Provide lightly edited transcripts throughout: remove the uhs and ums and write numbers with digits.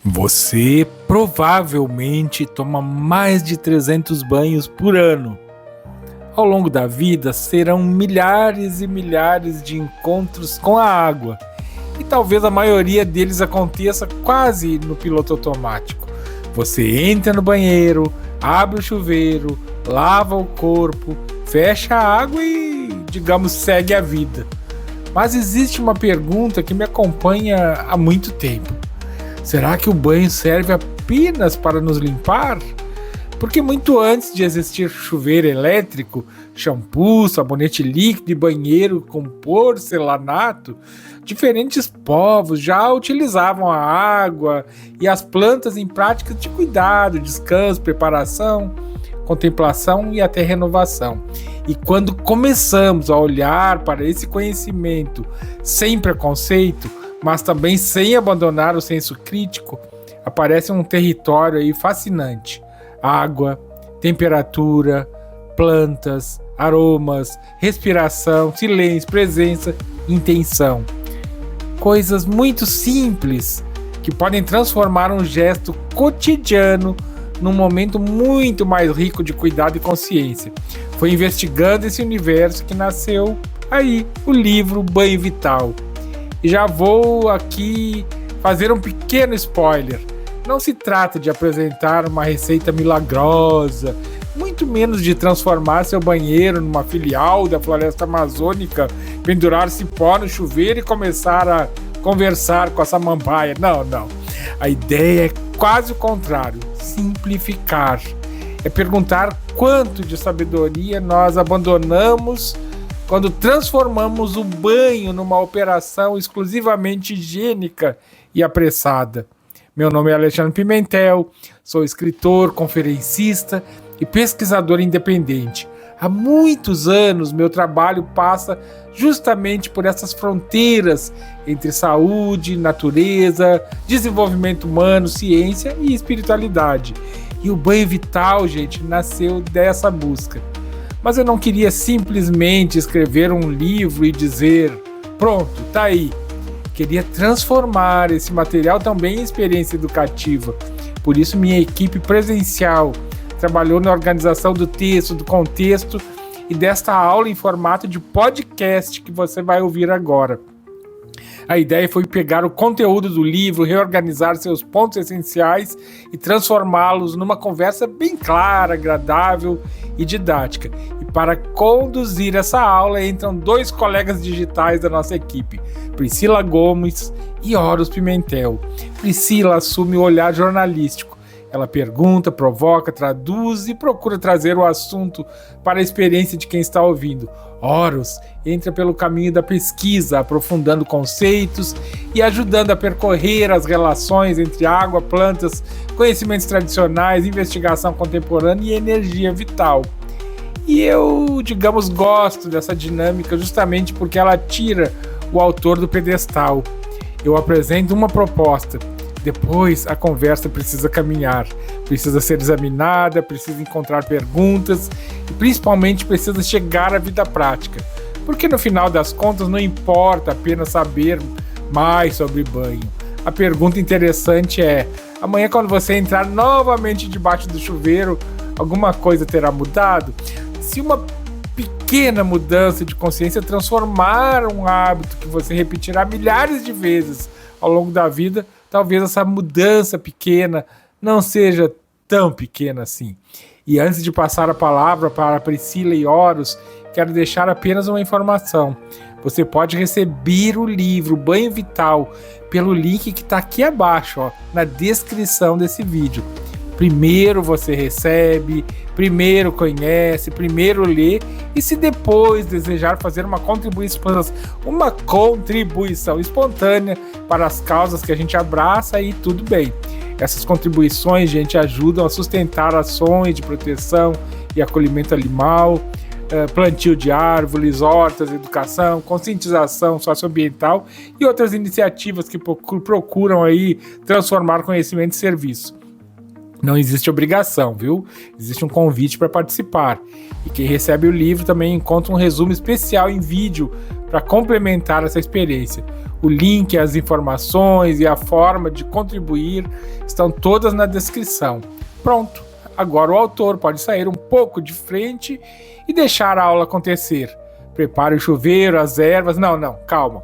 Você provavelmente toma mais de 300 banhos por ano. Ao longo da vida, serão milhares e milhares de encontros com a água. E talvez a maioria deles aconteça quase no piloto automático. Você entra no banheiro, abre o chuveiro, lava o corpo, fecha a água e, digamos, segue a vida. Mas existe uma pergunta que me acompanha há muito tempo. Será que o banho serve apenas para nos limpar? Porque muito antes de existir chuveiro elétrico, shampoo, sabonete líquido e banheiro com porcelanato, diferentes povos já utilizavam a água e as plantas em práticas de cuidado, descanso, preparação, contemplação e até renovação. E quando começamos a olhar para esse conhecimento sem preconceito, mas também sem abandonar o senso crítico, aparece um território aí fascinante. Água, temperatura, plantas, aromas, respiração, silêncio, presença, intenção. Coisas muito simples que podem transformar um gesto cotidiano num momento muito mais rico de cuidado e consciência. Foi investigando esse universo que nasceu aí o livro Banho Vital. E já vou aqui fazer um pequeno spoiler. Não se trata de apresentar uma receita milagrosa, muito menos de transformar seu banheiro numa filial da floresta amazônica, pendurar cipó no chuveiro e começar a conversar com a samambaia. Não. A ideia é quase o contrário, simplificar. É perguntar quanto de sabedoria nós abandonamos quando transformamos o banho numa operação exclusivamente higiênica e apressada. Meu nome é Alexandre Pimentel, sou escritor, conferencista e pesquisador independente. Há muitos anos meu trabalho passa justamente por essas fronteiras entre saúde, natureza, desenvolvimento humano, ciência e espiritualidade. E o Banho Vital, gente, nasceu dessa busca. Mas eu não queria simplesmente escrever um livro e dizer, pronto, tá aí. Queria transformar esse material também em experiência educativa. Por isso minha equipe presencial trabalhou na organização do texto, do contexto e desta aula em formato de podcast que você vai ouvir agora. A ideia foi pegar o conteúdo do livro, reorganizar seus pontos essenciais e transformá-los numa conversa bem clara, agradável e didática. E para conduzir essa aula entram dois colegas digitais da nossa equipe, Priscila Gomes e Horus Pimentel. Priscila assume o olhar jornalístico. Ela pergunta, provoca, traduz e procura trazer o assunto para a experiência de quem está ouvindo. Horus entra pelo caminho da pesquisa, aprofundando conceitos e ajudando a percorrer as relações entre água, plantas, conhecimentos tradicionais, investigação contemporânea e energia vital. E eu, digamos, gosto dessa dinâmica justamente porque ela tira o autor do pedestal. Eu apresento uma proposta. Depois, a conversa precisa caminhar, precisa ser examinada, precisa encontrar perguntas e principalmente precisa chegar à vida prática. Porque no final das contas não importa apenas saber mais sobre banho. A pergunta interessante é, amanhã quando você entrar novamente debaixo do chuveiro, alguma coisa terá mudado? Se uma pequena mudança de consciência transformar um hábito que você repetirá milhares de vezes ao longo da vida, talvez essa mudança pequena não seja tão pequena assim. E antes de passar a palavra para Priscila e Horus, quero deixar apenas uma informação. Você pode receber o livro Banho Vital pelo link que está aqui abaixo, na descrição desse vídeo. Primeiro você recebe, primeiro conhece, primeiro lê, e se depois desejar fazer uma contribuição espontânea para as causas que a gente abraça, aí tudo bem. Essas contribuições, gente, ajudam a sustentar ações de proteção e acolhimento animal, plantio de árvores, hortas, educação, conscientização socioambiental e outras iniciativas que procuram aí transformar conhecimento em serviço. Não existe obrigação, viu? Existe um convite para participar. E quem recebe o livro também encontra um resumo especial em vídeo para complementar essa experiência. O link, as informações e a forma de contribuir estão todas na descrição. Pronto, agora o autor pode sair um pouco de frente e deixar a aula acontecer. Prepare o chuveiro, as ervas... Não, calma.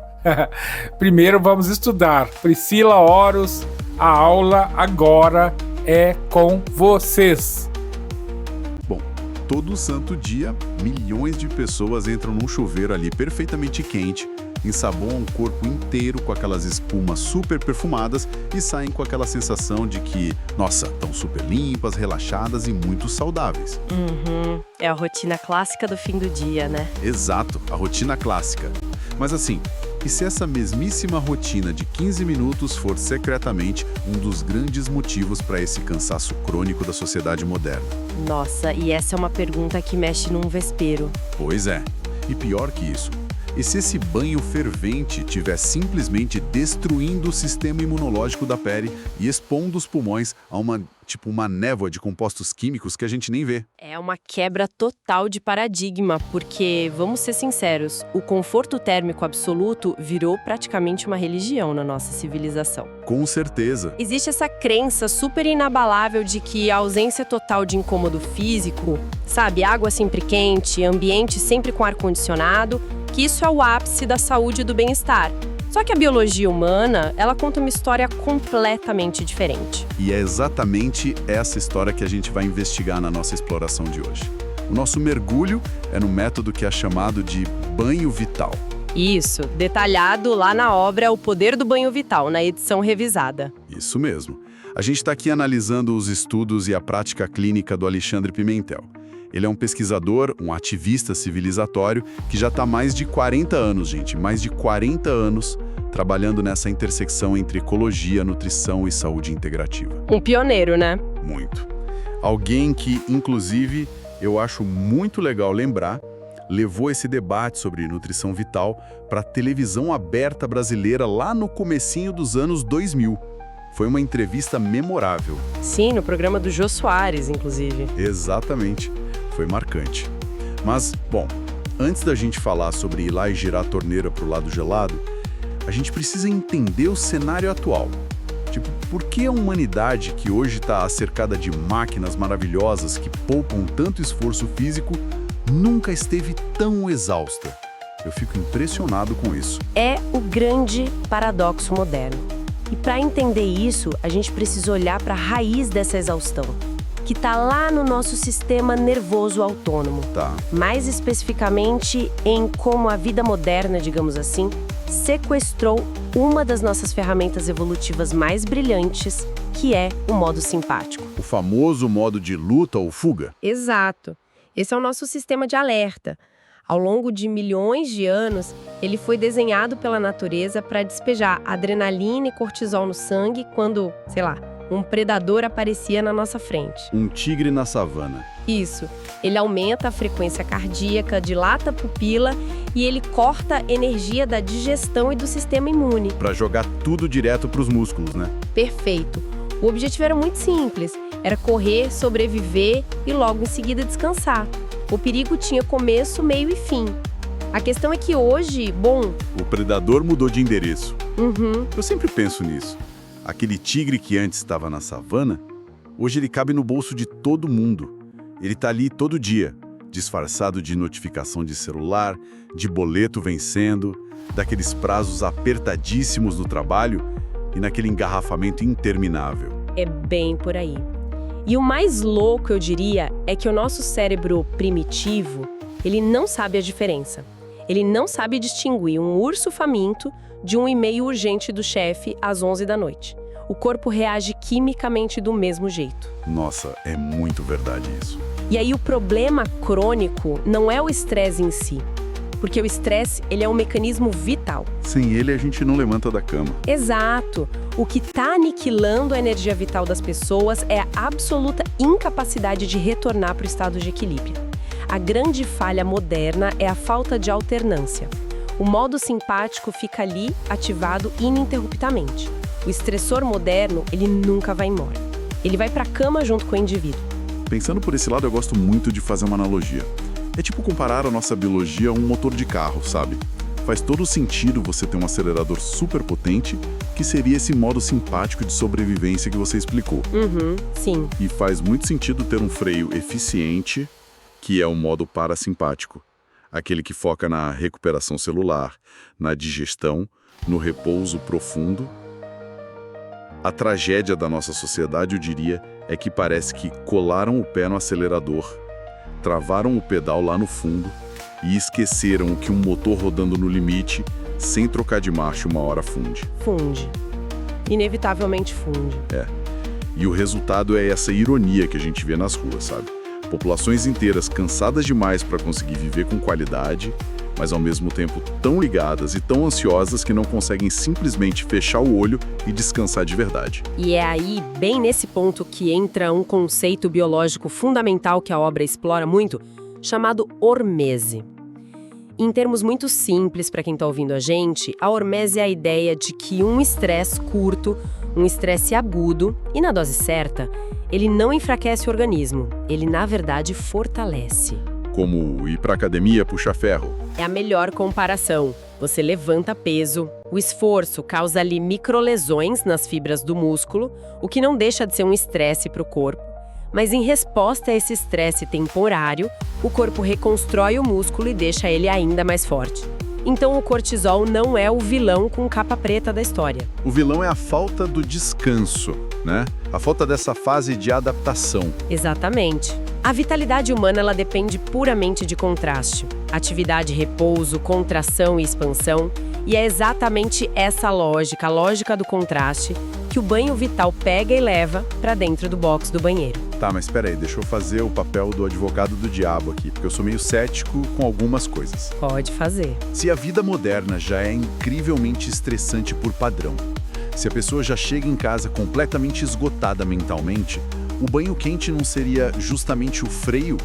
Primeiro vamos estudar. Priscila Horus, a aula agora é com vocês. Bom, todo santo dia, milhões de pessoas entram num chuveiro ali perfeitamente quente, ensaboam o corpo inteiro com aquelas espumas super perfumadas e saem com aquela sensação de que, nossa, estão super limpas, relaxadas e muito saudáveis. É a rotina clássica do fim do dia, né? Exato, a rotina clássica. Mas assim, e se essa mesmíssima rotina de 15 minutos for secretamente um dos grandes motivos para esse cansaço crônico da sociedade moderna? Nossa, e essa é uma pergunta que mexe num vespeiro. Pois é, e pior que isso, e se esse banho fervente estiver simplesmente destruindo o sistema imunológico da pele e expondo os pulmões a uma névoa de compostos químicos que a gente nem vê? É uma quebra total de paradigma, porque, vamos ser sinceros, o conforto térmico absoluto virou praticamente uma religião na nossa civilização. Com certeza. Existe essa crença super inabalável de que a ausência total de incômodo físico, sabe, água sempre quente, ambiente sempre com ar-condicionado, que isso é o ápice da saúde e do bem-estar. Só que a biologia humana, ela conta uma história completamente diferente. E é exatamente essa história que a gente vai investigar na nossa exploração de hoje. O nosso mergulho é no método que é chamado de banho vital. Isso, detalhado lá na obra O Poder do Banho Vital, na edição revisada. Isso mesmo. A gente está aqui analisando os estudos e a prática clínica do Alexandre Pimentel. Ele é um pesquisador, um ativista civilizatório que já está há mais de 40 anos, gente, mais de 40 anos, trabalhando nessa intersecção entre ecologia, nutrição e saúde integrativa. Um pioneiro, né? Muito. Alguém que, inclusive, eu acho muito legal lembrar, levou esse debate sobre nutrição vital para a televisão aberta brasileira lá no comecinho dos anos 2000. Foi uma entrevista memorável. Sim, no programa do Jô Soares, inclusive. Exatamente. Foi marcante. Mas, bom, antes da gente falar sobre ir lá e girar a torneira para o lado gelado, a gente precisa entender o cenário atual. Tipo, por que a humanidade, que hoje está cercada de máquinas maravilhosas que poupam tanto esforço físico, nunca esteve tão exausta? Eu fico impressionado com isso. É o grande paradoxo moderno. E para entender isso, a gente precisa olhar para a raiz dessa exaustão, que está lá no nosso sistema nervoso autônomo. Tá. Mais especificamente em como a vida moderna, digamos assim, sequestrou uma das nossas ferramentas evolutivas mais brilhantes, que é o modo simpático. O famoso modo de luta ou fuga? Exato. Esse é o nosso sistema de alerta. Ao longo de milhões de anos, ele foi desenhado pela natureza para despejar adrenalina e cortisol no sangue quando, sei lá, um predador aparecia na nossa frente. Um tigre na savana. Isso. Ele aumenta a frequência cardíaca, dilata a pupila e ele corta a energia da digestão e do sistema imune. Para jogar tudo direto para os músculos, né? Perfeito. O objetivo era muito simples. Era correr, sobreviver e logo em seguida descansar. O perigo tinha começo, meio e fim. A questão é que hoje, o predador mudou de endereço. Uhum. Eu sempre penso nisso. Aquele tigre que antes estava na savana, hoje ele cabe no bolso de todo mundo. Ele está ali todo dia, disfarçado de notificação de celular, de boleto vencendo, daqueles prazos apertadíssimos no trabalho e naquele engarrafamento interminável. É bem por aí. E o mais louco, eu diria, é que o nosso cérebro primitivo, ele não sabe a diferença. Ele não sabe distinguir um urso faminto de um e-mail urgente do chefe às 11 da noite. O corpo reage quimicamente do mesmo jeito. Nossa, é muito verdade isso. E aí o problema crônico não é o estresse em si, porque o estresse, ele é um mecanismo vital. Sem ele, a gente não levanta da cama. Exato. O que está aniquilando a energia vital das pessoas é a absoluta incapacidade de retornar para o estado de equilíbrio. A grande falha moderna é a falta de alternância. O modo simpático fica ali, ativado ininterruptamente. O estressor moderno, ele nunca vai embora. Ele vai para a cama junto com o indivíduo. Pensando por esse lado, eu gosto muito de fazer uma analogia. É tipo comparar a nossa biologia a um motor de carro, sabe? faz todo sentido você ter um acelerador super potente, que seria esse modo simpático de sobrevivência que você explicou. Sim. E faz muito sentido ter um freio eficiente, que é o modo parasimpático. Aquele que foca na recuperação celular, na digestão, no repouso profundo. A tragédia da nossa sociedade, eu diria, é que parece que colaram o pé no acelerador, travaram o pedal lá no fundo e esqueceram que um motor rodando no limite, sem trocar de marcha, uma hora funde. Funde. Inevitavelmente funde. E o resultado é essa ironia que a gente vê nas ruas, sabe? Populações inteiras cansadas demais para conseguir viver com qualidade, mas ao mesmo tempo tão ligadas e tão ansiosas que não conseguem simplesmente fechar o olho e descansar de verdade. E é aí, bem nesse ponto, que entra um conceito biológico fundamental que a obra explora muito, chamado hormese. Em termos muito simples, para quem está ouvindo a gente, a hormese é a ideia de que um estresse curto, um estresse agudo, e na dose certa, ele não enfraquece o organismo, ele na verdade fortalece. Como ir para academia puxar ferro. É a melhor comparação. Você levanta peso, o esforço causa ali microlesões nas fibras do músculo, o que não deixa de ser um estresse para o corpo. Mas em resposta a esse estresse temporário, o corpo reconstrói o músculo e deixa ele ainda mais forte. Então o cortisol não é o vilão com capa preta da história. O vilão é a falta do descanso, né? A falta dessa fase de adaptação. Exatamente. A vitalidade humana ela depende puramente de contraste. Atividade, repouso, contração e expansão. E é exatamente essa lógica, a lógica do contraste, que o banho vital pega e leva para dentro do box do banheiro. Tá, mas espera aí, deixa eu fazer o papel do advogado do diabo aqui, porque eu sou meio cético com algumas coisas. Pode fazer. Se a vida moderna já é incrivelmente estressante por padrão, se a pessoa já chega em casa completamente esgotada mentalmente, o banho quente não seria justamente o freio?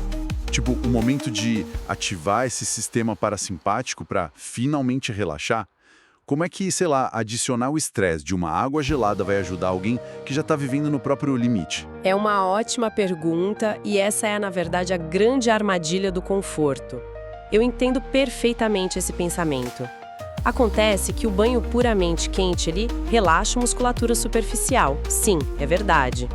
Tipo, o momento de ativar esse sistema parasimpático para finalmente relaxar? Como é que, sei lá, adicionar o estresse de uma água gelada vai ajudar alguém que já está vivendo no próprio limite? É uma ótima pergunta e essa é, na verdade, a grande armadilha do conforto. Eu entendo perfeitamente esse pensamento. Acontece que o banho puramente quente, ele relaxa a musculatura superficial. Sim, é verdade.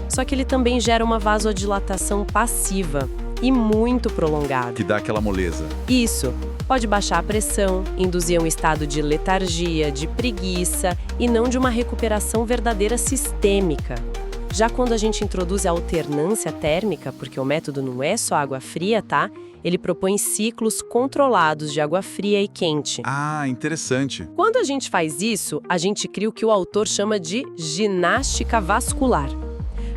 Só que ele também gera uma vasodilatação passiva e muito prolongada. Que dá aquela moleza. Isso. Pode baixar a pressão, induzir um estado de letargia, de preguiça e não de uma recuperação verdadeira sistêmica. Já quando a gente introduz a alternância térmica, porque o método não é só água fria, tá? Ele propõe ciclos controlados de água fria e quente. Ah, interessante. Quando a gente faz isso, a gente cria o que o autor chama de ginástica vascular.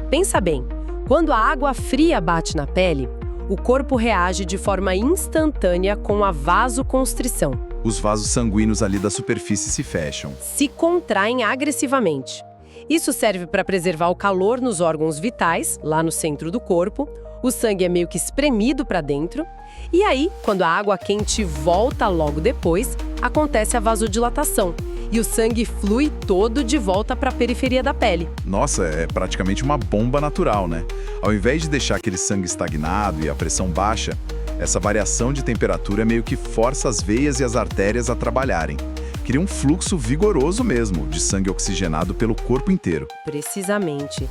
Pensa bem, quando a água fria bate na pele, o corpo reage de forma instantânea com a vasoconstrição. Os vasos sanguíneos ali da superfície se fecham. Se contraem agressivamente. Isso serve para preservar o calor nos órgãos vitais, lá no centro do corpo. O sangue é meio que espremido para dentro. E aí, quando a água quente volta logo depois, acontece a vasodilatação. E o sangue flui todo de volta para a periferia da pele. Nossa, é praticamente uma bomba natural, né? Ao invés de deixar aquele sangue estagnado e a pressão baixa, essa variação de temperatura meio que força as veias e as artérias a trabalharem. Cria um fluxo vigoroso mesmo, de sangue oxigenado pelo corpo inteiro. Precisamente.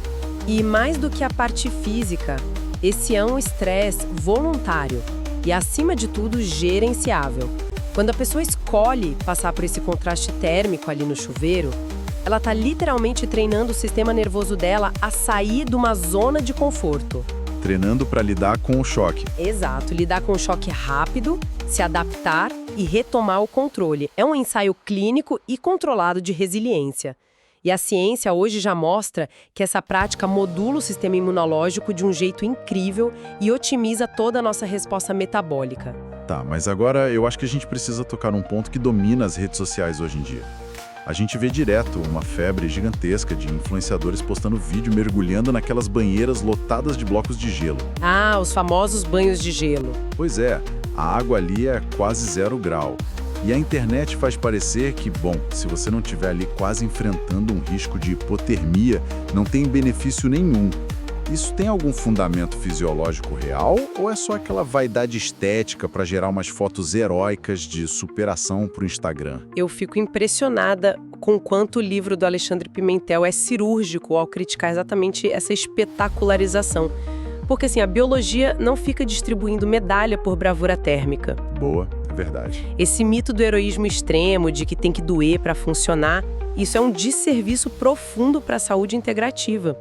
E mais do que a parte física, esse é um estresse voluntário e, acima de tudo, gerenciável. Quando a pessoa escolhe passar por esse contraste térmico ali no chuveiro, ela está literalmente treinando o sistema nervoso dela a sair de uma zona de conforto. Treinando para lidar com o choque. Exato, lidar com o choque rápido, se adaptar e retomar o controle. É um ensaio clínico e controlado de resiliência. E a ciência hoje já mostra que essa prática modula o sistema imunológico de um jeito incrível e otimiza toda a nossa resposta metabólica. Tá, mas agora eu acho que a gente precisa tocar num ponto que domina as redes sociais hoje em dia. A gente vê direto uma febre gigantesca de influenciadores postando vídeo mergulhando naquelas banheiras lotadas de blocos de gelo. Ah, os famosos banhos de gelo. Pois é, a água ali é quase 0 grau. E a internet faz parecer que, bom, se você não estiver ali quase enfrentando um risco de hipotermia, não tem benefício nenhum. Isso tem algum fundamento fisiológico real ou é só aquela vaidade estética para gerar umas fotos heróicas de superação pro Instagram? Eu fico impressionada com quanto o livro do Alexandre Pimentel é cirúrgico ao criticar exatamente essa espetacularização. Porque assim, a biologia não fica distribuindo medalha por bravura térmica. Boa, é verdade. Esse mito do heroísmo extremo, de que tem que doer para funcionar, isso é um desserviço profundo para a saúde integrativa.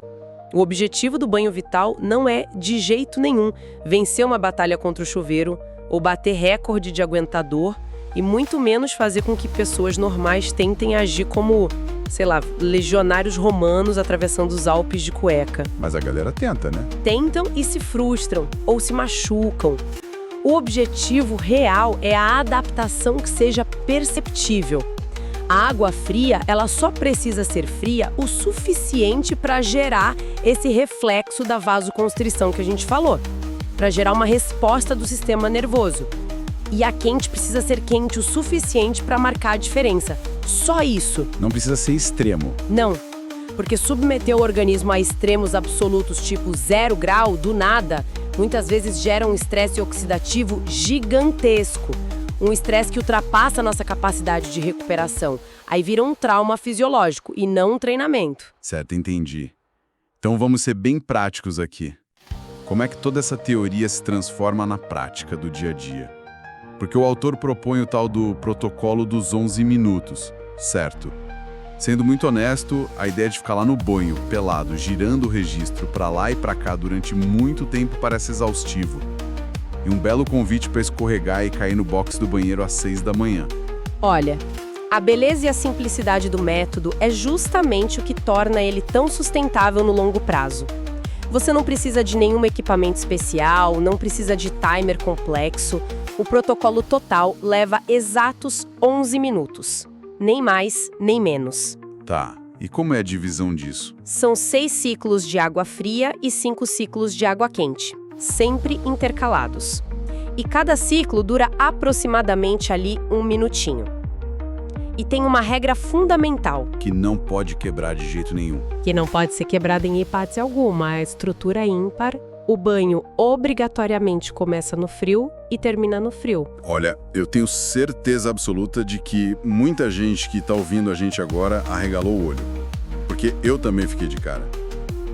O objetivo do banho vital não é, de jeito nenhum, vencer uma batalha contra o chuveiro ou bater recorde de aguentador e muito menos fazer com que pessoas normais tentem agir como, sei lá, legionários romanos atravessando os Alpes de cueca. Mas a galera tenta, né? Tentam e se frustram ou se machucam. O objetivo real é a adaptação que seja perceptível. A água fria, ela só precisa ser fria o suficiente para gerar esse reflexo da vasoconstrição que a gente falou, para gerar uma resposta do sistema nervoso. E a quente precisa ser quente o suficiente para marcar a diferença. Só isso. Não precisa ser extremo. Não, porque submeter o organismo a extremos absolutos tipo 0 grau, do nada, muitas vezes gera um estresse oxidativo gigantesco. Um estresse que ultrapassa a nossa capacidade de recuperação. Aí vira um trauma fisiológico e não um treinamento. Certo, entendi. Então vamos ser bem práticos aqui. Como é que toda essa teoria se transforma na prática do dia a dia? Porque o autor propõe o tal do protocolo dos 11 minutos, certo? Sendo muito honesto, a ideia de ficar lá no banho, pelado, girando o registro pra lá e pra cá durante muito tempo parece exaustivo. E um belo convite para escorregar e cair no box do banheiro às 6 da manhã. Olha, a beleza e a simplicidade do método é justamente o que torna ele tão sustentável no longo prazo. Você não precisa de nenhum equipamento especial, não precisa de timer complexo. O protocolo total leva exatos 11 minutos. Nem mais, nem menos. Tá, e como é a divisão disso? São 6 ciclos de água fria e 5 ciclos de água quente, sempre intercalados. E cada ciclo dura aproximadamente ali 1 minutinho. E tem uma regra fundamental. Que não pode quebrar de jeito nenhum. Que não pode ser quebrada em hipótese alguma. A estrutura ímpar, o banho obrigatoriamente começa no frio e termina no frio. Olha, eu tenho certeza absoluta de que muita gente que está ouvindo a gente agora arregalou o olho. Porque eu também fiquei de cara.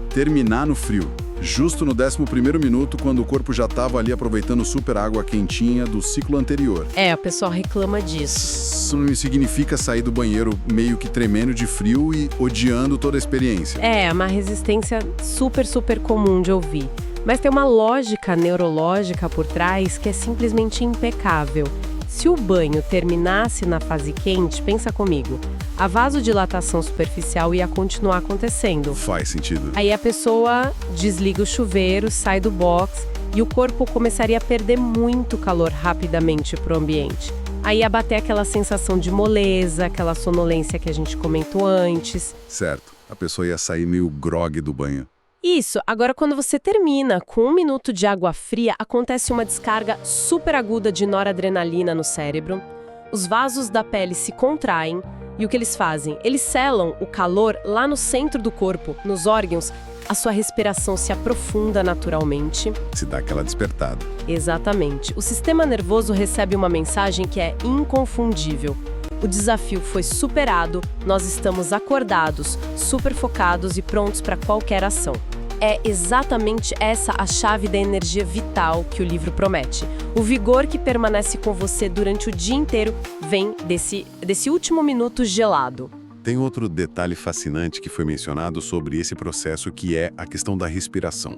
Terminar no frio. Justo no 11º minuto, quando o corpo já estava ali aproveitando super água quentinha do ciclo anterior. O pessoal reclama disso. Isso não significa sair do banheiro meio que tremendo de frio e odiando toda a experiência. É uma resistência super comum de ouvir. Mas tem uma lógica neurológica por trás que é simplesmente impecável. Se o banho terminasse na fase quente, pensa comigo, a vasodilatação superficial ia continuar acontecendo. Faz sentido. Aí a pessoa desliga o chuveiro, sai do box e o corpo começaria a perder muito calor rapidamente para o ambiente. Aí ia bater aquela sensação de moleza, aquela sonolência que a gente comentou antes. Certo, a pessoa ia sair meio grogue do banho. Isso, agora quando você termina com 1 minuto de água fria, acontece uma descarga super aguda de noradrenalina no cérebro, os vasos da pele se contraem e o que eles fazem? Eles selam o calor lá no centro do corpo, nos órgãos, a sua respiração se aprofunda naturalmente. Se dá aquela despertada. Exatamente. O sistema nervoso recebe uma mensagem que é inconfundível. O desafio foi superado, nós estamos acordados, super focados e prontos para qualquer ação. É exatamente essa a chave da energia vital que o livro promete. O vigor que permanece com você durante o dia inteiro vem desse último minuto gelado. Tem outro detalhe fascinante que foi mencionado sobre esse processo, que é a questão da respiração.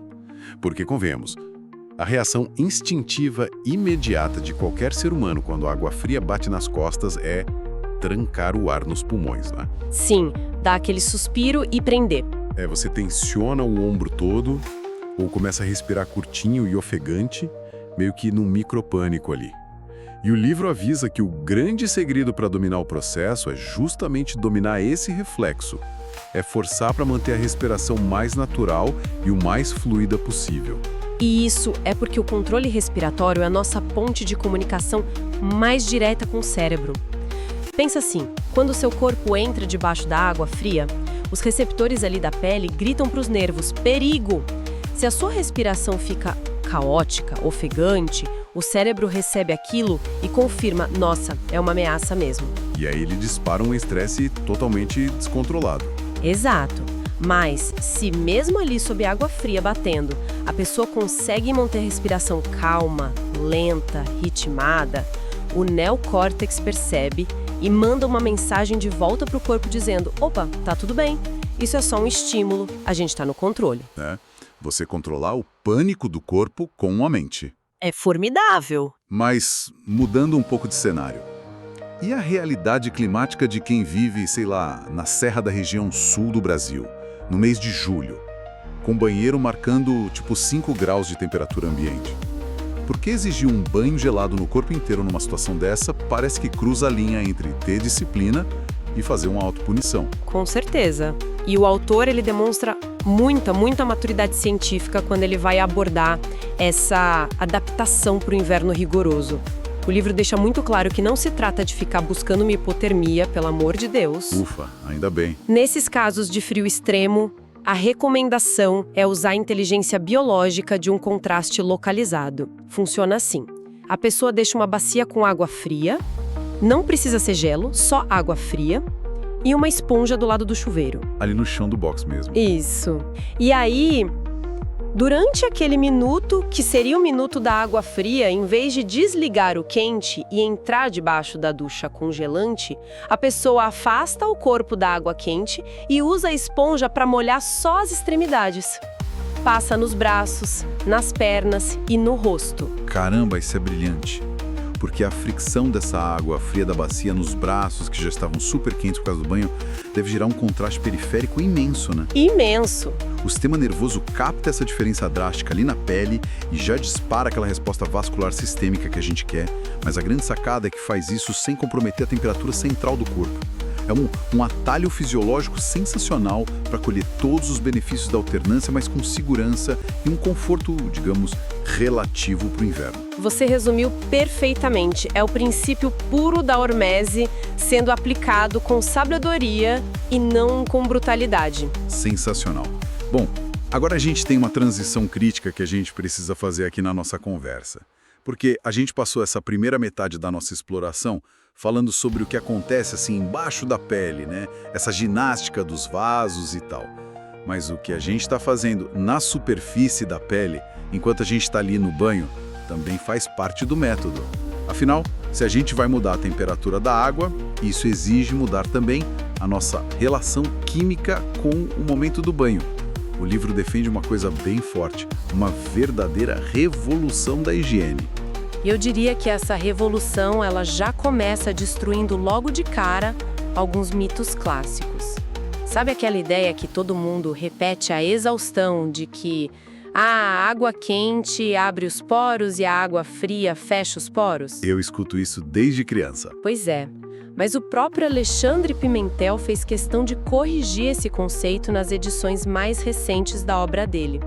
Porque, convenhamos, a reação instintiva imediata de qualquer ser humano quando a água fria bate nas costas é trancar o ar nos pulmões, né? Sim, dá aquele suspiro e prender. Você tensiona o ombro todo ou começa a respirar curtinho e ofegante, meio que num micropânico ali. E o livro avisa que o grande segredo para dominar o processo é justamente dominar esse reflexo. É forçar para manter a respiração mais natural e o mais fluida possível. E isso é porque o controle respiratório é a nossa ponte de comunicação mais direta com o cérebro. Pensa assim, quando o seu corpo entra debaixo da água fria, os receptores ali da pele gritam para os nervos, perigo! Se a sua respiração fica caótica, ofegante, o cérebro recebe aquilo e confirma, nossa, é uma ameaça mesmo. E aí ele dispara um estresse totalmente descontrolado. Exato. Mas, se mesmo ali sob água fria batendo, a pessoa consegue manter a respiração calma, lenta, ritmada, o neocórtex percebe e manda uma mensagem de volta para o corpo dizendo: opa, tá tudo bem, isso é só um estímulo, a gente tá no controle. Você controlar o pânico do corpo com a mente. É formidável. Mas, mudando um pouco de cenário, e a realidade climática de quem vive, sei lá, na serra da região sul do Brasil, no mês de julho, com banheiro marcando tipo 5 graus de temperatura ambiente? Por que exigir um banho gelado no corpo inteiro numa situação dessa parece que cruza a linha entre ter disciplina e fazer uma autopunição? Com certeza. E o autor, ele demonstra muita maturidade científica quando ele vai abordar essa adaptação para o inverno rigoroso. O livro deixa muito claro que não se trata de ficar buscando uma hipotermia, pelo amor de Deus. Ufa, ainda bem. Nesses casos de frio extremo, a recomendação é usar a inteligência biológica de um contraste localizado. Funciona assim: a pessoa deixa uma bacia com água fria, não precisa ser gelo, só água fria, e uma esponja do lado do chuveiro. Ali no chão do box mesmo. Isso. E aí, durante aquele minuto, que seria o minuto da água fria, em vez de desligar o quente e entrar debaixo da ducha congelante, a pessoa afasta o corpo da água quente e usa a esponja para molhar só as extremidades. Passa nos braços, nas pernas e no rosto. Caramba, isso é brilhante. Porque a fricção dessa água fria da bacia nos braços, que já estavam super quentes por causa do banho, deve gerar um contraste periférico imenso, né? Imenso! O sistema nervoso capta essa diferença drástica ali na pele e já dispara aquela resposta vascular sistêmica que a gente quer, mas a grande sacada é que faz isso sem comprometer a temperatura central do corpo. É um atalho fisiológico sensacional para colher todos os benefícios da alternância, mas com segurança e um conforto, digamos, relativo para o inverno. Você resumiu perfeitamente. É o princípio puro da hormese sendo aplicado com sabedoria e não com brutalidade. Sensacional. Bom, agora a gente tem uma transição crítica que a gente precisa fazer aqui na nossa conversa. Porque a gente passou essa primeira metade da nossa exploração falando sobre o que acontece assim embaixo da pele, né? Essa ginástica dos vasos e tal. Mas o que a gente está fazendo na superfície da pele, enquanto a gente está ali no banho, também faz parte do método. Afinal, se a gente vai mudar a temperatura da água, isso exige mudar também a nossa relação química com o momento do banho. O livro defende uma coisa bem forte, uma verdadeira revolução da higiene. E eu diria que essa revolução ela já começa destruindo logo de cara alguns mitos clássicos. Sabe aquela ideia que todo mundo repete à exaustão de que a água quente abre os poros e a água fria fecha os poros? Eu escuto isso desde criança. Pois é, mas o próprio Alexandre Pimentel fez questão de corrigir esse conceito nas edições mais recentes da obra dele.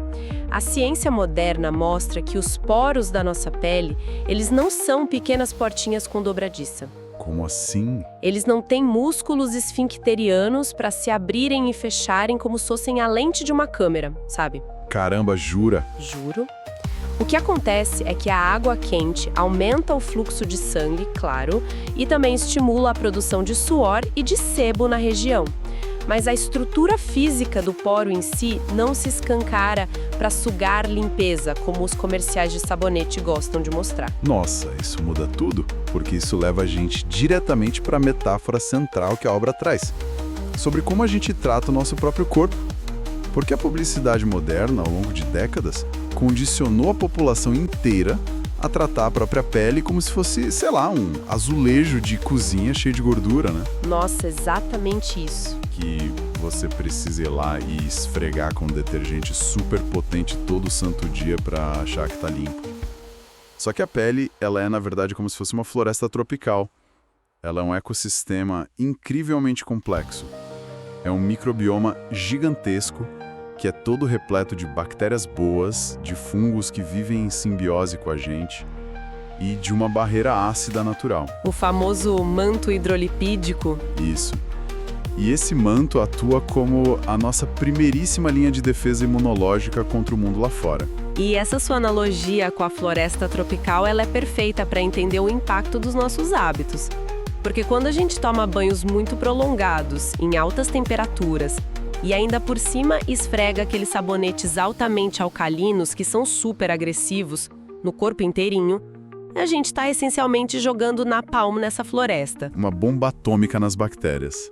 A ciência moderna mostra que os poros da nossa pele, eles não são pequenas portinhas com dobradiça. Como assim? Eles não têm músculos esfincterianos para se abrirem e fecharem como se fossem a lente de uma câmera, sabe? Caramba, jura? Juro. O que acontece é que a água quente aumenta o fluxo de sangue, claro, e também estimula a produção de suor e de sebo na região. Mas a estrutura física do poro em si não se escancara para sugar limpeza, como os comerciais de sabonete gostam de mostrar. Nossa, isso muda tudo, porque isso leva a gente diretamente para a metáfora central que a obra traz, sobre como a gente trata o nosso próprio corpo. Porque a publicidade moderna, ao longo de décadas, condicionou a população inteira a tratar a própria pele como se fosse, sei lá, um azulejo de cozinha cheio de gordura, né? Nossa, exatamente isso. Que você precisa ir lá e esfregar com um detergente super potente todo santo dia para achar que tá limpo. Só que a pele, ela é, na verdade, como se fosse uma floresta tropical. Ela é um ecossistema incrivelmente complexo. É um microbioma gigantesco que é todo repleto de bactérias boas, de fungos que vivem em simbiose com a gente e de uma barreira ácida natural. O famoso manto hidrolipídico. Isso. E esse manto atua como a nossa primeiríssima linha de defesa imunológica contra o mundo lá fora. E essa sua analogia com a floresta tropical, ela é perfeita para entender o impacto dos nossos hábitos. Porque quando a gente toma banhos muito prolongados, em altas temperaturas, e ainda por cima esfrega aqueles sabonetes altamente alcalinos que são super agressivos no corpo inteirinho, a gente está essencialmente jogando napalm nessa floresta. Uma bomba atômica nas bactérias.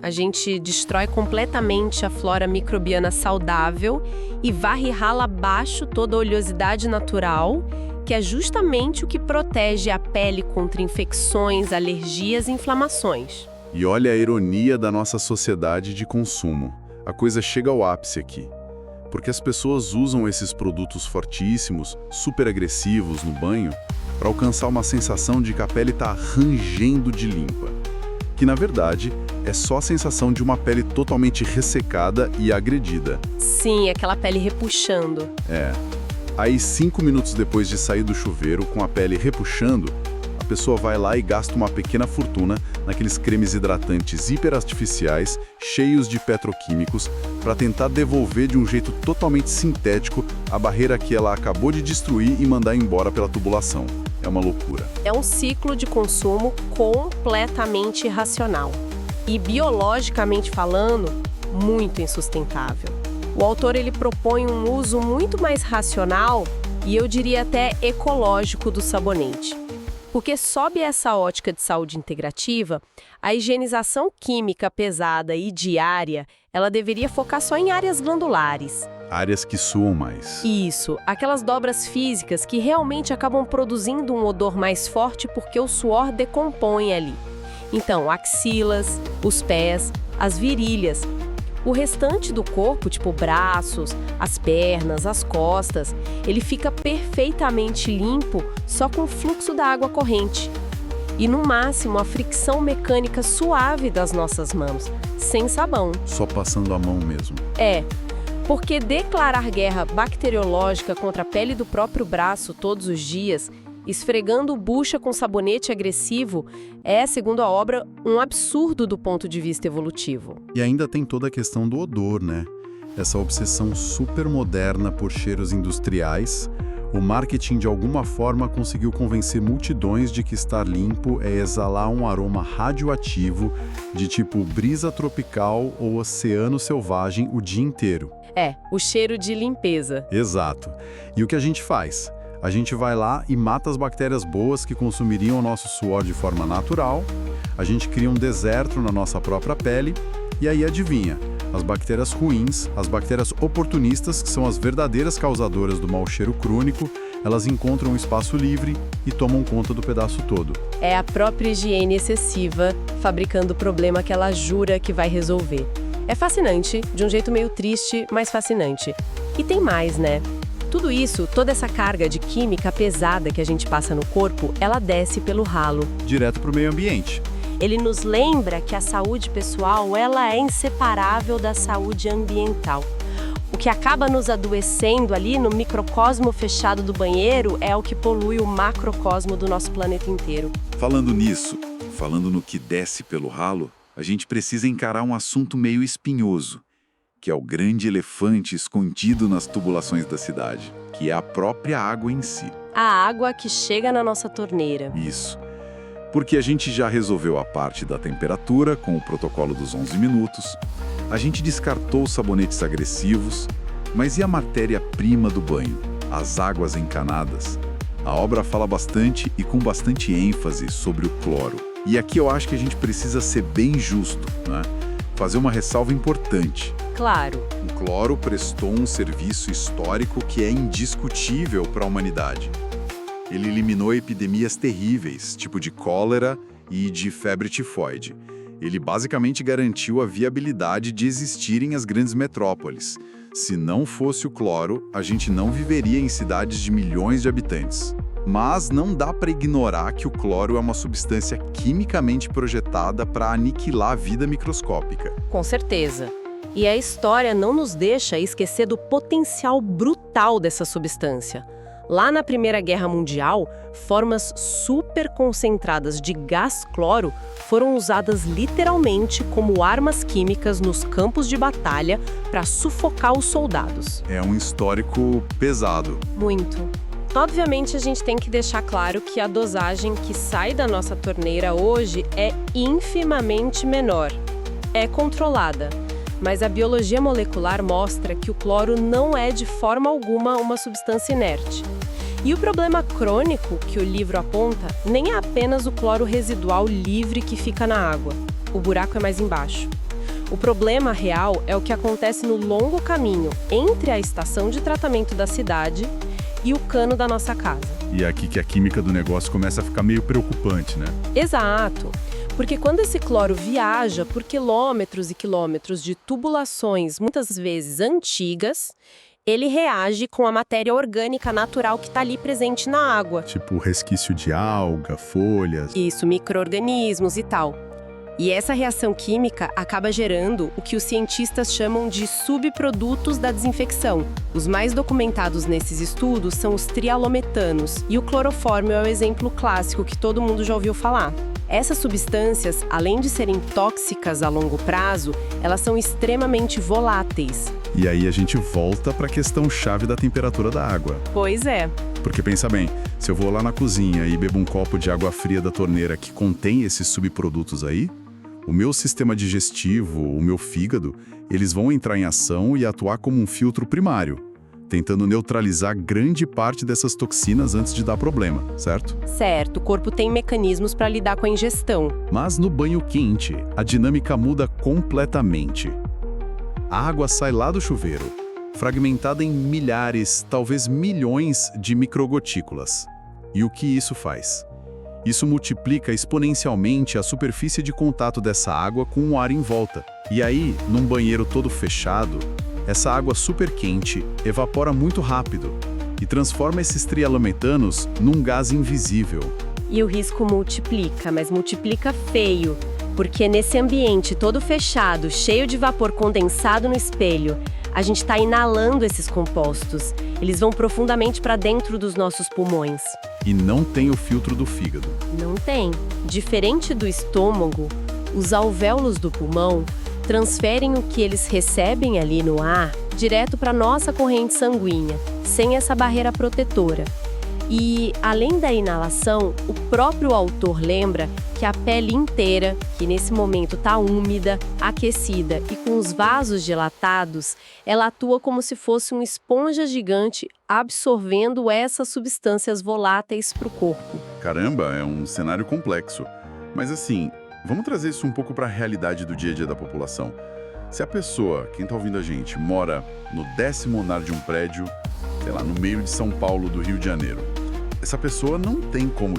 A gente destrói completamente a flora microbiana saudável e varre e rala abaixo toda a oleosidade natural, que é justamente o que protege a pele contra infecções, alergias e inflamações. E olha a ironia da nossa sociedade de consumo. A coisa chega ao ápice aqui. Porque as pessoas usam esses produtos fortíssimos, super agressivos no banho, para alcançar uma sensação de que a pele está rangendo de limpa. Que, na verdade, é só a sensação de uma pele totalmente ressecada e agredida. Sim, aquela pele repuxando. Aí, 5 minutos depois de sair do chuveiro, com a pele repuxando, a pessoa vai lá e gasta uma pequena fortuna naqueles cremes hidratantes hiperartificiais, cheios de petroquímicos, para tentar devolver de um jeito totalmente sintético a barreira que ela acabou de destruir e mandar embora pela tubulação. É uma loucura. É um ciclo de consumo completamente irracional. E biologicamente falando, muito insustentável. O autor ele propõe um uso muito mais racional e eu diria até ecológico do sabonete. Porque sob essa ótica de saúde integrativa, a higienização química pesada e diária, ela deveria focar só em áreas glandulares. Áreas que suam mais. Isso, aquelas dobras físicas que realmente acabam produzindo um odor mais forte porque o suor decompõe ali. Então, axilas, os pés, as virilhas. O restante do corpo, tipo braços, as pernas, as costas, ele fica perfeitamente limpo só com o fluxo da água corrente. E no máximo a fricção mecânica suave das nossas mãos, sem sabão. Só passando a mão mesmo. Porque declarar guerra bacteriológica contra a pele do próprio braço todos os dias, esfregando bucha com sabonete agressivo, é, segundo a obra, um absurdo do ponto de vista evolutivo. E ainda tem toda a questão do odor, né? Essa obsessão super moderna por cheiros industriais. O marketing, de alguma forma, conseguiu convencer multidões de que estar limpo é exalar um aroma radioativo de tipo brisa tropical ou oceano selvagem o dia inteiro. O cheiro de limpeza. Exato. E o que a gente faz? A gente vai lá e mata as bactérias boas que consumiriam o nosso suor de forma natural, a gente cria um deserto na nossa própria pele, e aí adivinha, as bactérias ruins, as bactérias oportunistas, que são as verdadeiras causadoras do mau cheiro crônico, elas encontram um espaço livre e tomam conta do pedaço todo. É a própria higiene excessiva fabricando o problema que ela jura que vai resolver. É fascinante, de um jeito meio triste, mas fascinante. E tem mais, né? Tudo isso, toda essa carga de química pesada que a gente passa no corpo, ela desce pelo ralo. Direto para o meio ambiente. Ele nos lembra que a saúde pessoal, ela é inseparável da saúde ambiental. O que acaba nos adoecendo ali no microcosmo fechado do banheiro é o que polui o macrocosmo do nosso planeta inteiro. Falando nisso, falando no que desce pelo ralo, a gente precisa encarar um assunto meio espinhoso, que é o grande elefante escondido nas tubulações da cidade, que é a própria água em si. A água que chega na nossa torneira. Isso. Porque a gente já resolveu a parte da temperatura com o protocolo dos 11 minutos, a gente descartou os sabonetes agressivos, mas e a matéria-prima do banho? As águas encanadas? A obra fala bastante e com bastante ênfase sobre o cloro. E aqui eu acho que a gente precisa ser bem justo, né? Fazer uma ressalva importante. Claro. O cloro prestou um serviço histórico que é indiscutível para a humanidade. Ele eliminou epidemias terríveis, tipo de cólera e de febre tifoide. Ele basicamente garantiu a viabilidade de existirem as grandes metrópoles. Se não fosse o cloro, a gente não viveria em cidades de milhões de habitantes. Mas não dá para ignorar que o cloro é uma substância quimicamente projetada para aniquilar a vida microscópica. Com certeza. E a história não nos deixa esquecer do potencial brutal dessa substância. Lá na Primeira Guerra Mundial, formas super concentradas de gás cloro foram usadas literalmente como armas químicas nos campos de batalha para sufocar os soldados. É um histórico pesado. Muito. Obviamente, a gente tem que deixar claro que a dosagem que sai da nossa torneira hoje é infimamente menor. É controlada, mas a biologia molecular mostra que o cloro não é de forma alguma uma substância inerte. E o problema crônico que o livro aponta nem é apenas o cloro residual livre que fica na água. O buraco é mais embaixo. O problema real é o que acontece no longo caminho entre a estação de tratamento da cidade e o cano da nossa casa. E é aqui que a química do negócio começa a ficar meio preocupante, né? Exato. Porque quando esse cloro viaja por quilômetros e quilômetros de tubulações, muitas vezes antigas, ele reage com a matéria orgânica natural que está ali presente na água. Tipo resquício de alga, folhas. Isso, micro-organismos e tal. E essa reação química acaba gerando o que os cientistas chamam de subprodutos da desinfecção. Os mais documentados nesses estudos são os trialometanos, e o clorofórmio é o exemplo clássico que todo mundo já ouviu falar. Essas substâncias, além de serem tóxicas a longo prazo, elas são extremamente voláteis. E aí a gente volta para a questão chave da temperatura da água. Pois é. Porque pensa bem, se eu vou lá na cozinha e bebo um copo de água fria da torneira que contém esses subprodutos aí, o meu sistema digestivo, o meu fígado, eles vão entrar em ação e atuar como um filtro primário, tentando neutralizar grande parte dessas toxinas antes de dar problema, certo? Certo, o corpo tem mecanismos para lidar com a ingestão. Mas no banho quente, a dinâmica muda completamente. A água sai lá do chuveiro, fragmentada em milhares, talvez milhões de microgotículas. E o que isso faz? Isso multiplica exponencialmente a superfície de contato dessa água com o ar em volta. E aí, num banheiro todo fechado, essa água super quente evapora muito rápido e transforma esses trialometanos num gás invisível. E o risco multiplica, mas multiplica feio, porque nesse ambiente todo fechado, cheio de vapor condensado no espelho, a gente está inalando esses compostos. Eles vão profundamente para dentro dos nossos pulmões. E não tem o filtro do fígado. Não tem. Diferente do estômago, os alvéolos do pulmão transferem o que eles recebem ali no ar direto para nossa corrente sanguínea, sem essa barreira protetora. E, além da inalação, o próprio autor lembra que a pele inteira, que nesse momento está úmida, aquecida e com os vasos dilatados, ela atua como se fosse uma esponja gigante absorvendo essas substâncias voláteis para o corpo. Caramba, é um cenário complexo. Mas assim, vamos trazer isso um pouco para a realidade do dia a dia da população. Se a pessoa, quem está ouvindo a gente, mora no 10º andar de um prédio, sei lá, no meio de São Paulo, do Rio de Janeiro, essa pessoa não tem como,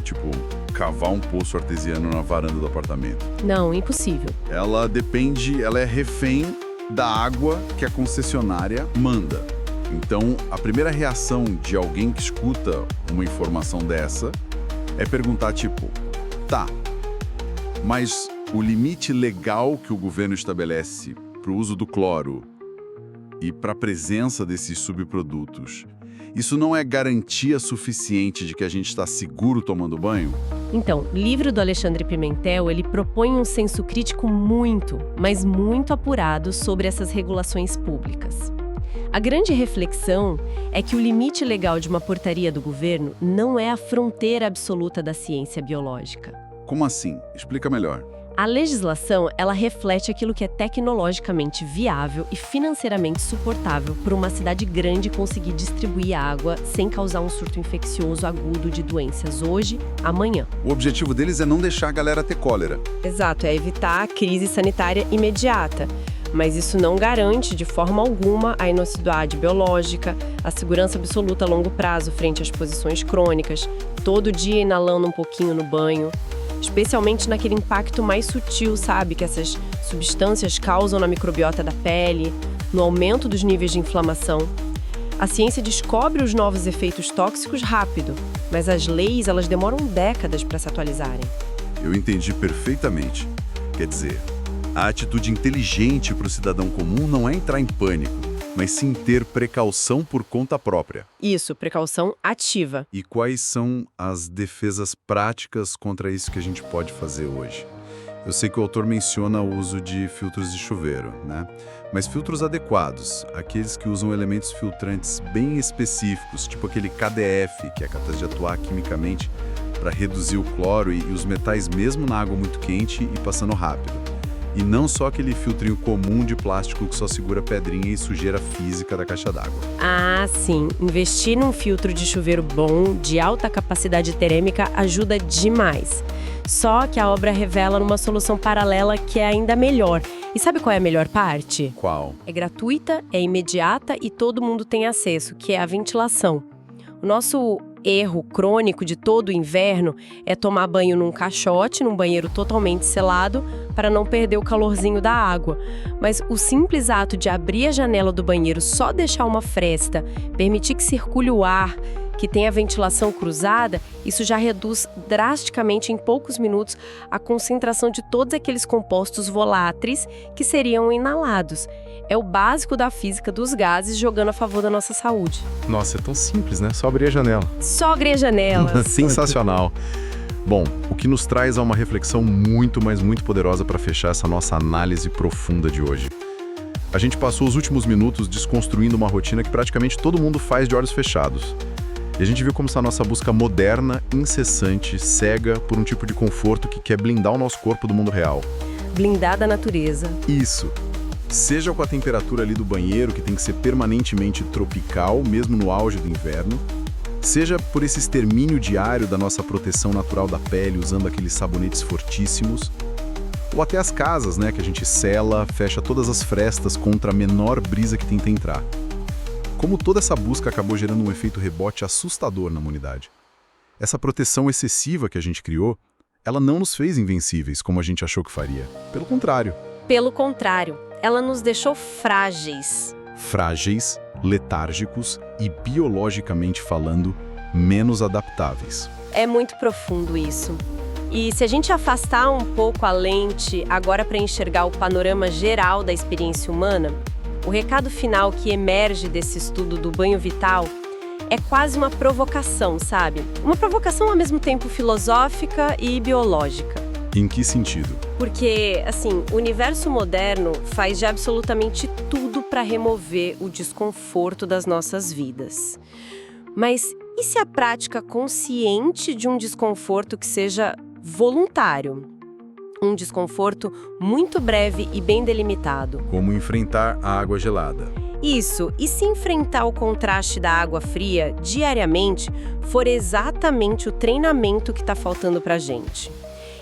cavar um poço artesiano na varanda do apartamento. Não, impossível. Ela é refém da água que a concessionária manda. Então, a primeira reação de alguém que escuta uma informação dessa é perguntar, tá, mas o limite legal que o governo estabelece para o uso do cloro e para a presença desses subprodutos, isso não é garantia suficiente de que a gente está seguro tomando banho? Então, o livro do Alexandre Pimentel, ele propõe um senso crítico muito, mas muito apurado sobre essas regulações públicas. A grande reflexão é que o limite legal de uma portaria do governo não é a fronteira absoluta da ciência biológica. Como assim? Explica melhor. A legislação, ela reflete aquilo que é tecnologicamente viável e financeiramente suportável para uma cidade grande conseguir distribuir água sem causar um surto infeccioso agudo de doenças hoje, amanhã. O objetivo deles é não deixar a galera ter cólera. Exato, é evitar a crise sanitária imediata. Mas isso não garante, de forma alguma, a inocuidade biológica, a segurança absoluta a longo prazo frente às exposições crônicas, todo dia inalando um pouquinho no banho, especialmente naquele impacto mais sutil, sabe, que essas substâncias causam na microbiota da pele, no aumento dos níveis de inflamação. A ciência descobre os novos efeitos tóxicos rápido, mas as leis, elas demoram décadas para se atualizarem. Eu entendi perfeitamente. Quer dizer, a atitude inteligente para o cidadão comum não é entrar em pânico, mas sim ter precaução por conta própria. Isso, precaução ativa. E quais são as defesas práticas contra isso que a gente pode fazer hoje? Eu sei que o autor menciona o uso de filtros de chuveiro, né? Mas filtros adequados, aqueles que usam elementos filtrantes bem específicos, tipo aquele KDF, que é capaz de atuar quimicamente para reduzir o cloro e os metais mesmo na água muito quente e passando rápido. E não só aquele filtrinho comum de plástico que só segura pedrinha e sujeira física da caixa d'água. Ah, sim. Investir num filtro de chuveiro bom, de alta capacidade térmica, ajuda demais. Só que a obra revela numa solução paralela que é ainda melhor. E sabe qual é a melhor parte? Qual? É gratuita, é imediata e todo mundo tem acesso, que é a ventilação. O nosso erro crônico de todo o inverno é tomar banho num caixote, num banheiro totalmente selado, para não perder o calorzinho da água. Mas o simples ato de abrir a janela do banheiro, só deixar uma fresta, permitir que circule o ar, que tem a ventilação cruzada, isso já reduz drasticamente em poucos minutos a concentração de todos aqueles compostos voláteis que seriam inalados. É o básico da física dos gases jogando a favor da nossa saúde. Nossa, é tão simples, né? Só abrir a janela. Só abrir a janela. Sensacional. Bom, o que nos traz a uma reflexão muito, mas muito poderosa para fechar essa nossa análise profunda de hoje. A gente passou os últimos minutos desconstruindo uma rotina que praticamente todo mundo faz de olhos fechados. E a gente viu como essa nossa busca moderna, incessante, cega por um tipo de conforto que quer blindar o nosso corpo do mundo real. Blindar da natureza. Isso. Seja com a temperatura ali do banheiro, que tem que ser permanentemente tropical, mesmo no auge do inverno, seja por esse extermínio diário da nossa proteção natural da pele, usando aqueles sabonetes fortíssimos, ou até as casas, né, que a gente sela, fecha todas as frestas contra a menor brisa que tenta entrar. Como toda essa busca acabou gerando um efeito rebote assustador na humanidade. Essa proteção excessiva que a gente criou, ela não nos fez invencíveis, como a gente achou que faria. Pelo contrário. Pelo contrário, ela nos deixou frágeis. Frágeis, letárgicos e, biologicamente falando, menos adaptáveis. É muito profundo isso. E se a gente afastar um pouco a lente agora para enxergar o panorama geral da experiência humana, o recado final que emerge desse estudo do banho vital é quase uma provocação, sabe? Uma provocação ao mesmo tempo filosófica e biológica. Em que sentido? Porque, assim, o universo moderno faz de absolutamente tudo para remover o desconforto das nossas vidas. Mas e se a prática consciente de um desconforto que seja voluntário? Um desconforto muito breve e bem delimitado. Como enfrentar a água gelada. Isso, e se enfrentar o contraste da água fria diariamente for exatamente o treinamento que está faltando pra gente.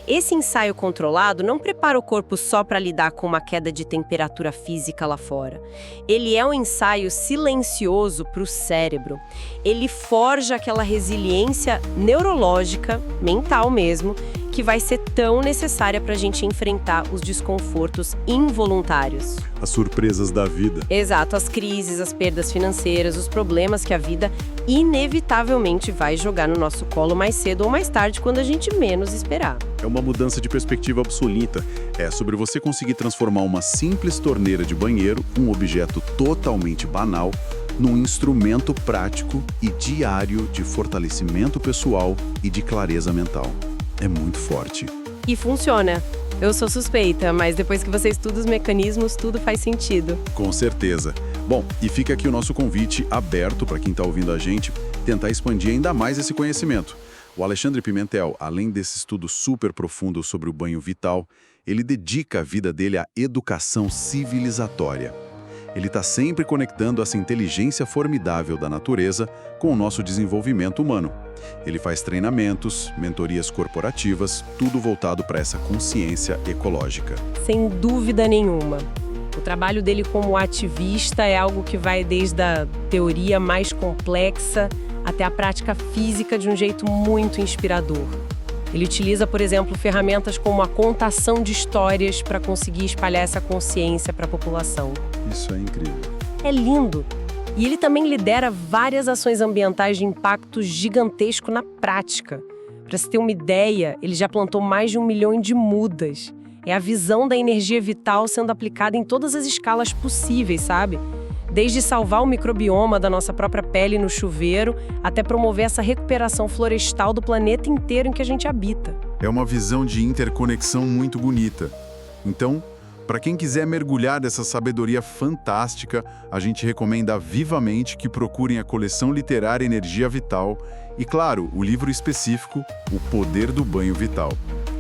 Esse ensaio controlado não prepara o corpo só para lidar com uma queda de temperatura física lá fora. Ele é um ensaio silencioso para o cérebro. Ele forja aquela resiliência neurológica, mental mesmo, que vai ser tão necessária para a gente enfrentar os desconfortos involuntários. As surpresas da vida. Exato, as crises, as perdas financeiras, os problemas que a vida inevitavelmente vai jogar no nosso colo mais cedo ou mais tarde, quando a gente menos esperar. É uma mudança de perspectiva absoluta. É sobre você conseguir transformar uma simples torneira de banheiro, um objeto totalmente banal, num instrumento prático e diário de fortalecimento pessoal e de clareza mental. É muito forte. E funciona. Eu sou suspeita, mas depois que você estuda os mecanismos, tudo faz sentido. Com certeza. Bom, e fica aqui o nosso convite aberto para quem está ouvindo a gente tentar expandir ainda mais esse conhecimento. O Alexandre Pimentel, além desse estudo super profundo sobre o banho vital, ele dedica a vida dele à educação civilizatória. Ele está sempre conectando essa inteligência formidável da natureza com o nosso desenvolvimento humano. Ele faz treinamentos, mentorias corporativas, tudo voltado para essa consciência ecológica. Sem dúvida nenhuma. O trabalho dele como ativista é algo que vai desde a teoria mais complexa até a prática física de um jeito muito inspirador. Ele utiliza, por exemplo, ferramentas como a contação de histórias para conseguir espalhar essa consciência para a população. Isso é incrível. É lindo. E ele também lidera várias ações ambientais de impacto gigantesco na prática. Para se ter uma ideia, ele já plantou mais de 1 milhão de mudas. É a visão da energia vital sendo aplicada em todas as escalas possíveis, sabe? Desde salvar o microbioma da nossa própria pele no chuveiro, até promover essa recuperação florestal do planeta inteiro em que a gente habita. É uma visão de interconexão muito bonita. Então, para quem quiser mergulhar dessa sabedoria fantástica, a gente recomenda vivamente que procurem a coleção literária Energia Vital e, claro, o livro específico, O Poder do Banho Vital.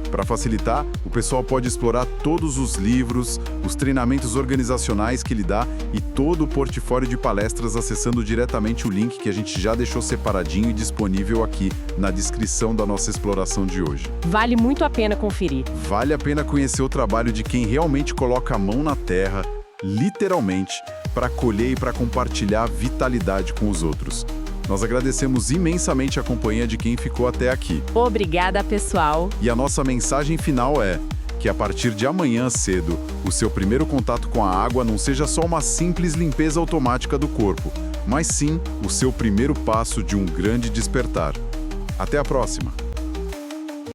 Para facilitar, o pessoal pode explorar todos os livros, os treinamentos organizacionais que ele dá e todo o portfólio de palestras acessando diretamente o link que a gente já deixou separadinho e disponível aqui na descrição da nossa exploração de hoje. Vale muito a pena conferir. Vale a pena conhecer o trabalho de quem realmente coloca a mão na terra, literalmente, para colher e para compartilhar vitalidade com os outros. Nós agradecemos imensamente a companhia de quem ficou até aqui. Obrigada, pessoal. E a nossa mensagem final é que a partir de amanhã cedo, o seu primeiro contato com a água não seja só uma simples limpeza automática do corpo, mas sim o seu primeiro passo de um grande despertar. Até a próxima!